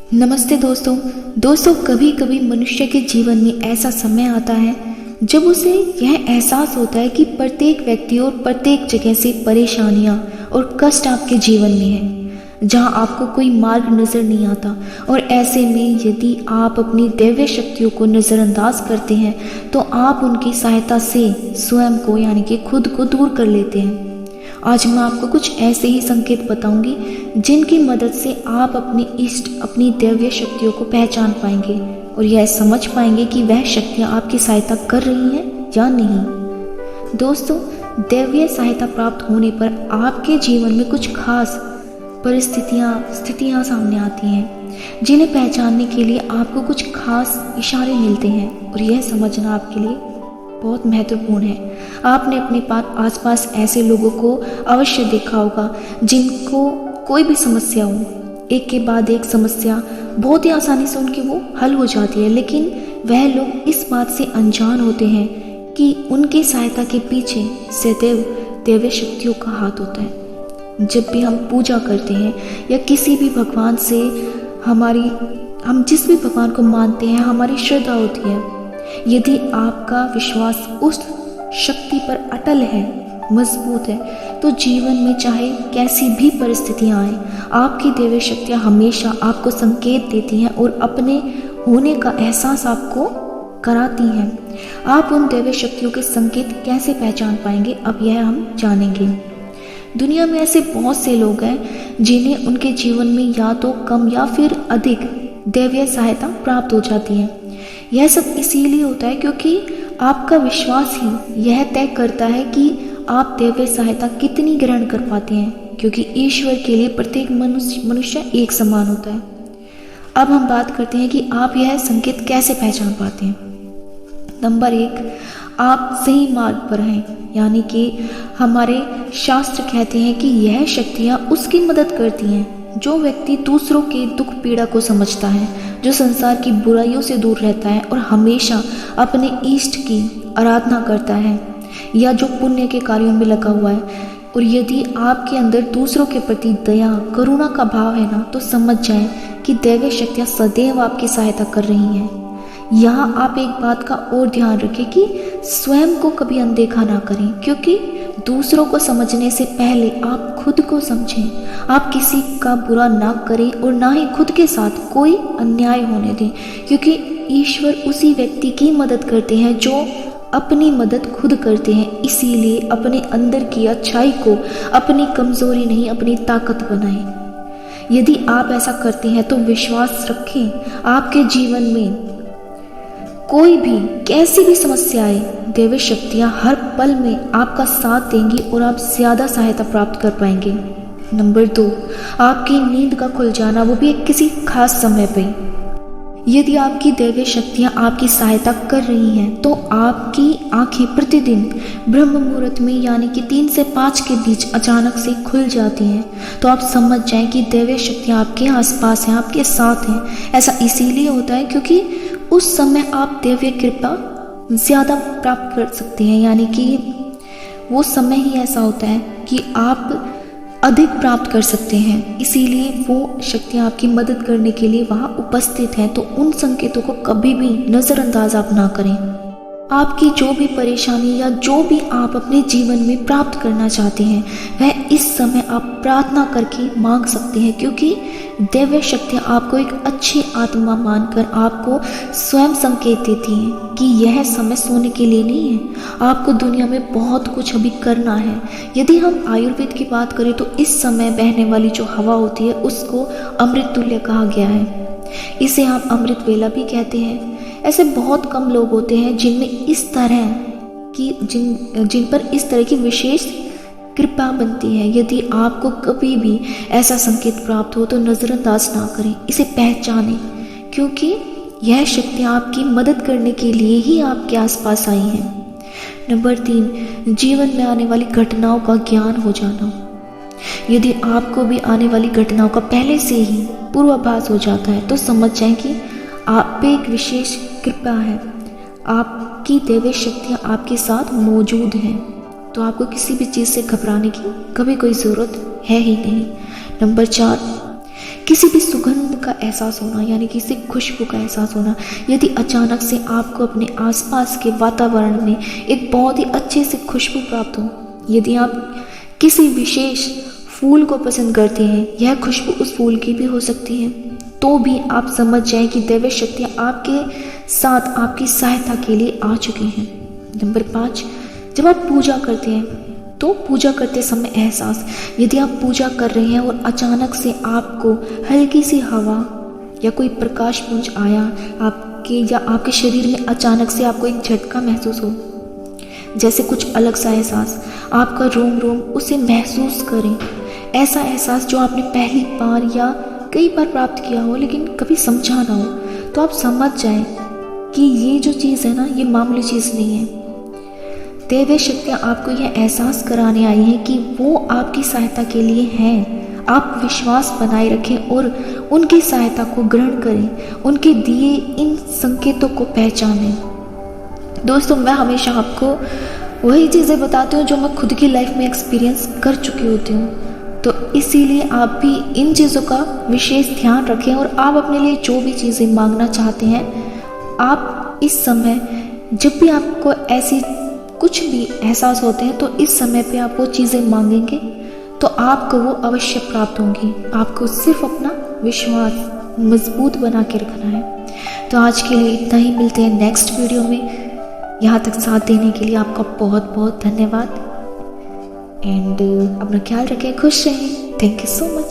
नमस्ते दोस्तों कभी कभी मनुष्य के जीवन में ऐसा समय आता है जब उसे यह एहसास होता है कि प्रत्येक व्यक्ति और प्रत्येक जगह से परेशानियां और कष्ट आपके जीवन में है, जहां आपको कोई मार्ग नजर नहीं आता। और ऐसे में यदि आप अपनी दैवीय शक्तियों को नज़रअंदाज करते हैं तो आप उनकी सहायता से स्वयं को यानी कि खुद को दूर कर लेते हैं। आज मैं आपको कुछ ऐसे ही संकेत बताऊंगी जिनकी मदद से आप अपने इष्ट अपनी दैवीय शक्तियों को पहचान पाएंगे और यह समझ पाएंगे कि वह शक्तियां आपकी सहायता कर रही हैं या नहीं। दोस्तों, दैवीय सहायता प्राप्त होने पर आपके जीवन में कुछ खास स्थितियां सामने आती हैं जिन्हें पहचानने के लिए आपको कुछ खास इशारे मिलते हैं और यह समझना आपके लिए बहुत महत्वपूर्ण है। आपने अपने आसपास ऐसे लोगों को अवश्य देखा होगा जिनको कोई भी समस्या हो, एक के बाद एक समस्या बहुत ही आसानी से उनकी वो हल हो जाती है, लेकिन वह लोग इस बात से अनजान होते हैं कि उनकी सहायता के पीछे सदैव दैवीय शक्तियों का हाथ होता है। जब भी हम पूजा करते हैं या किसी भी भगवान से हम जिस भी भगवान को मानते हैं, हमारी श्रद्धा होती है। यदि आपका विश्वास उस शक्ति पर अटल है, मजबूत है, तो जीवन में चाहे कैसी भी परिस्थितियां आए, आपकी दैवीय शक्तियां हमेशा आपको संकेत देती हैं और अपने होने का एहसास आपको कराती हैं। आप उन दैवीय शक्तियों के संकेत कैसे पहचान पाएंगे, अब यह हम जानेंगे। दुनिया में ऐसे बहुत से लोग हैं जिन्हें उनके जीवन में या तो कम या फिर अधिक दैवीय सहायता प्राप्त हो जाती है। यह सब इसीलिए होता है क्योंकि आपका विश्वास ही यह तय करता है कि आप दैवीय सहायता कितनी ग्रहण कर पाते हैं, क्योंकि ईश्वर के लिए प्रत्येक मनुष्य एक समान होता है। अब हम बात करते हैं कि आप यह संकेत कैसे पहचान पाते हैं। नंबर 1, आप सही मार्ग पर हैं, यानी कि हमारे शास्त्र कहते हैं कि यह शक्तियाँ उसकी मदद करती हैं जो व्यक्ति दूसरों के दुख पीड़ा को समझता है, जो संसार की बुराइयों से दूर रहता है और हमेशा अपने इष्ट की आराधना करता है, या जो पुण्य के कार्यों में लगा हुआ है। और यदि आपके अंदर दूसरों के प्रति दया करुणा का भाव है ना, तो समझ जाएं कि दैवीय शक्तियाँ सदैव आपकी सहायता कर रही हैं। यहाँ आप एक बात का और ध्यान रखें कि स्वयं को कभी अनदेखा ना करें, क्योंकि दूसरों को समझने से पहले आप खुद को समझें। आप किसी का बुरा ना करें और ना ही खुद के साथ कोई अन्याय होने दें, क्योंकि ईश्वर उसी व्यक्ति की मदद करते हैं जो अपनी मदद खुद करते हैं। इसीलिए अपने अंदर की अच्छाई को अपनी कमजोरी नहीं, अपनी ताकत बनाएं। यदि आप ऐसा करते हैं तो विश्वास रखें, आपके जीवन में कोई भी कैसी भी समस्या आए, दैवीय शक्तियाँ हर पल में आपका साथ देंगी और आप ज़्यादा सहायता प्राप्त कर पाएंगे। नंबर 2, आपकी नींद का खुल जाना, वो भी किसी खास समय पे। यदि आपकी दैवीय शक्तियाँ आपकी सहायता कर रही हैं तो आपकी आंखें प्रतिदिन ब्रह्म मुहूर्त में यानी कि 3 से 5 के बीच अचानक से खुल जाती हैं, तो आप समझ जाएं कि दैवीय शक्तियाँ आपके आसपास हैं, आपके साथ हैं। ऐसा इसीलिए होता है क्योंकि उस समय आप दैवीय कृपा ज़्यादा प्राप्त कर सकते हैं, यानी कि वो समय ही ऐसा होता है कि आप अधिक प्राप्त कर सकते हैं। इसीलिए वो शक्तियाँ आपकी मदद करने के लिए वहाँ उपस्थित हैं। तो उन संकेतों को कभी भी नज़रअंदाज आप ना करें। आपकी जो भी परेशानी या जो भी आप अपने जीवन में प्राप्त करना चाहते हैं, वह इस समय आप प्रार्थना करके मांग सकते हैं, क्योंकि दैवीय शक्तियाँ आपको एक अच्छी आत्मा मानकर आपको स्वयं संकेत देती हैं कि यह समय सोने के लिए नहीं है, आपको दुनिया में बहुत कुछ अभी करना है। यदि हम आयुर्वेद की बात करें तो इस समय बहने वाली जो हवा होती है उसको अमृत तुल्य कहा गया है। इसे हम अमृत वेला भी कहते हैं। ऐसे बहुत कम लोग होते हैं जिनमें इस तरह की जिन पर इस तरह की विशेष कृपा बनती है। यदि आपको कभी भी ऐसा संकेत प्राप्त हो तो नज़रअंदाज ना करें, इसे पहचानें, क्योंकि यह शक्तियाँ आपकी मदद करने के लिए ही आपके आसपास आई हैं। नंबर 3, जीवन में आने वाली घटनाओं का ज्ञान हो जाना। यदि आपको भी आने वाली घटनाओं का पहले से ही पूर्वाभास हो जाता है तो समझ जाएं कि आप पे एक विशेष कृपा है, आपकी दैवीय शक्तियाँ आपके साथ मौजूद हैं, तो आपको किसी भी चीज़ से घबराने की कभी कोई ज़रूरत है ही नहीं। नंबर 4, किसी भी सुगंध का एहसास होना, यानी किसी खुशबू का एहसास होना, यदि अचानक से आपको अपने आसपास के वातावरण में एक बहुत ही अच्छे से खुशबू प्राप्त हो, यदि आप किसी विशेष फूल को पसंद करते हैं, यह खुशबू उस फूल की भी हो सकती है, तो भी आप समझ जाएं कि दैवीय शक्तियाँ आपके साथ आपकी सहायता के लिए आ चुकी हैं। नंबर 5, जब आप पूजा करते हैं तो पूजा करते समय एहसास, यदि आप पूजा कर रहे हैं और अचानक से आपको हल्की सी हवा या कोई प्रकाश पुंज आया आपके या आपके शरीर में, अचानक से आपको एक झटका महसूस हो, जैसे कुछ अलग सा एहसास, आपका रोम रोम उसे महसूस करें। ऐसा एहसास जो आपने पहली बार या कई बार प्राप्त किया हो लेकिन कभी समझा ना हो, तो आप समझ जाएं कि ये जो चीज़ है ना, ये मामूली चीज़ नहीं है। दैवीय शक्तियाँ आपको यह एहसास कराने आई हैं कि वो आपकी सहायता के लिए हैं। आप विश्वास बनाए रखें और उनकी सहायता को ग्रहण करें, उनके दिए इन संकेतों को पहचानें। दोस्तों, मैं हमेशा आपको वही चीज़ें बताती हूँ जो मैं खुद की लाइफ में एक्सपीरियंस कर चुकी होती हूँ, तो इसीलिए आप भी इन चीज़ों का विशेष ध्यान रखें और आप अपने लिए जो भी चीज़ें मांगना चाहते हैं, आप इस समय जब भी आपको ऐसी कुछ भी एहसास होते हैं तो इस समय पे आप वो चीज़ें मांगेंगे तो आपको वो अवश्य प्राप्त होंगी। आपको सिर्फ अपना विश्वास मजबूत बना के रखना है। तो आज के लिए इतना ही, मिलते हैं नेक्स्ट वीडियो में। यहाँ तक साथ देने के लिए आपका बहुत बहुत धन्यवाद एंड अपना ख्याल रखें, खुश रहें। Thank you so much.